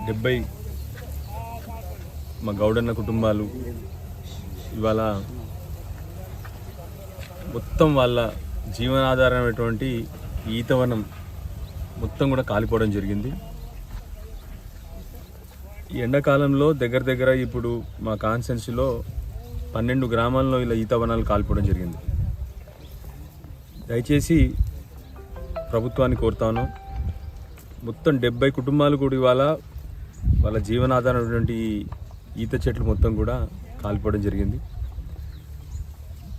70 మా గౌడన్న కుటుంబాలు ఇవాళ మొత్తం వాళ్ళ జీవనాధారమైనటువంటి ఈతవనం మొత్తం కూడా కాలిపోవడం జరిగింది. ఈ ఎండాకాలంలో దగ్గర ఇప్పుడు మా కాన్స్టిట్యున్సీలో 12 గ్రామాల్లో ఇలా ఈతవనాలు కాలిపోవడం జరిగింది. దయచేసి ప్రభుత్వాన్ని కోరుతాను, మొత్తం 70 కుటుంబాలు కూడా ఇవాళ వాళ్ళ జీవనాధారమైనటువంటి ఈత చెట్లు మొత్తం కూడా కాలిపోవడం జరిగింది.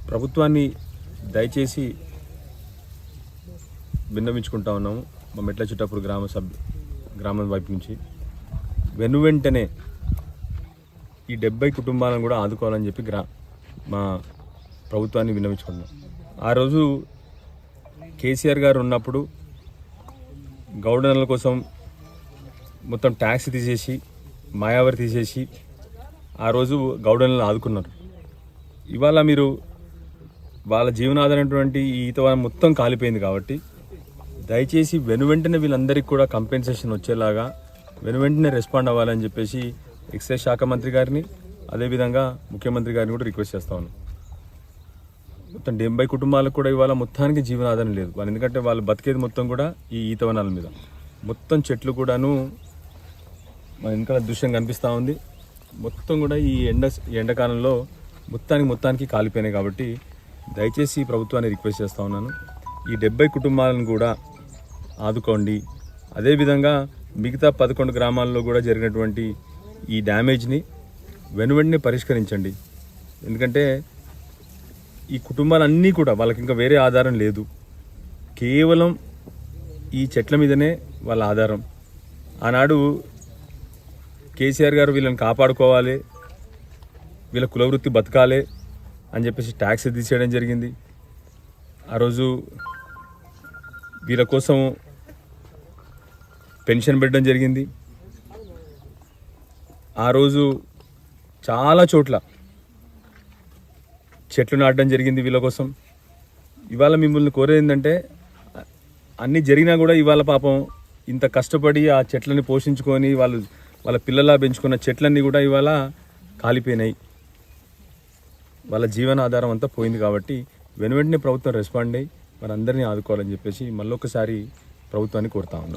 ప్రభుత్వాన్ని దయచేసి విన్నవించుకుంటా ఉన్నాము. మా మెట్ల చుట్టప్పుడు గ్రామం వైపు నుంచి వెంటనే ఈ 70 కుటుంబాలను కూడా ఆదుకోవాలని చెప్పి మా ప్రభుత్వాన్ని విన్నవించుకున్నాం. ఆ రోజు కేసీఆర్ గారు ఉన్నప్పుడు గౌడనల కోసం మొత్తం ట్యాక్స్ తీసేసి మాయావరి తీసేసి ఆ రోజు గౌడనలను ఆదుకున్నారు. ఇవాళ మీరు వాళ్ళ జీవనాధారమైనటువంటి ఈ ఈతవనం మొత్తం కాలిపోయింది కాబట్టి దయచేసి వెంటనే వీళ్ళందరికీ కూడా కంపెన్సేషన్ వచ్చేలాగా వెంటనే రెస్పాండ్ అవ్వాలని చెప్పేసి ఎక్సైజ్ శాఖ మంత్రి గారిని అదేవిధంగా ముఖ్యమంత్రి గారిని కూడా రిక్వెస్ట్ చేస్తా ఉన్నాను. మొత్తం 70 కుటుంబాలకు కూడా ఇవాళ మొత్తానికి జీవనాధారం లేదు. వాళ్ళు ఎందుకంటే వాళ్ళు బతికేది మొత్తం కూడా ఈ ఈతవనాల మీద. మొత్తం చెట్లు కూడాను మన వెనకాల దృశ్యం కనిపిస్తూ ఉంది. మొత్తం కూడా ఈ ఎండాకాలంలో మొత్తానికి కాలిపోయినాయి. కాబట్టి దయచేసి ప్రభుత్వాన్ని రిక్వెస్ట్ చేస్తూ ఉన్నాను, ఈ 70 కుటుంబాలను కూడా ఆదుకోండి. అదేవిధంగా మిగతా 11 గ్రామాల్లో కూడా జరిగినటువంటి ఈ డ్యామేజ్ని వెంటనే పరిష్కరించండి. ఎందుకంటే ఈ కుటుంబాలన్నీ కూడా వాళ్ళకి ఇంకా వేరే ఆధారం లేదు, కేవలం ఈ చెట్ల మీదనే వాళ్ళ ఆధారం. ఆనాడు కేసీఆర్ గారు వీళ్ళని కాపాడుకోవాలి, వీళ్ళ కులవృత్తి బతకాలి అని చెప్పేసి ట్యాక్స్ తీసేయడం జరిగింది. ఆ రోజు వీళ్ళ కోసం పెన్షన్ పెట్టడం జరిగింది. ఆ రోజు చాలా చోట్ల చెట్లు నాటడం జరిగింది వీళ్ళ కోసం. ఇవాళ మిమ్మల్ని కోరేది ఏంటంటే అన్నీ జరిగినా కూడా ఇవాళ పాపం ఇంత కష్టపడి ఆ చెట్లని పోషించుకొని వాళ్ళ పిల్లలా పెంచుకున్న చెట్లన్నీ కూడా ఇవాళ కాలిపోయినాయి. వాళ్ళ జీవనాధారం అంతా పోయింది. కాబట్టి వెంటనే ప్రభుత్వం రెస్పాండ్ అయ్యి వారందరినీ ఆదుకోవాలని చెప్పేసి మళ్ళొకసారి ప్రభుత్వాన్ని కోరుతా ఉన్నాను.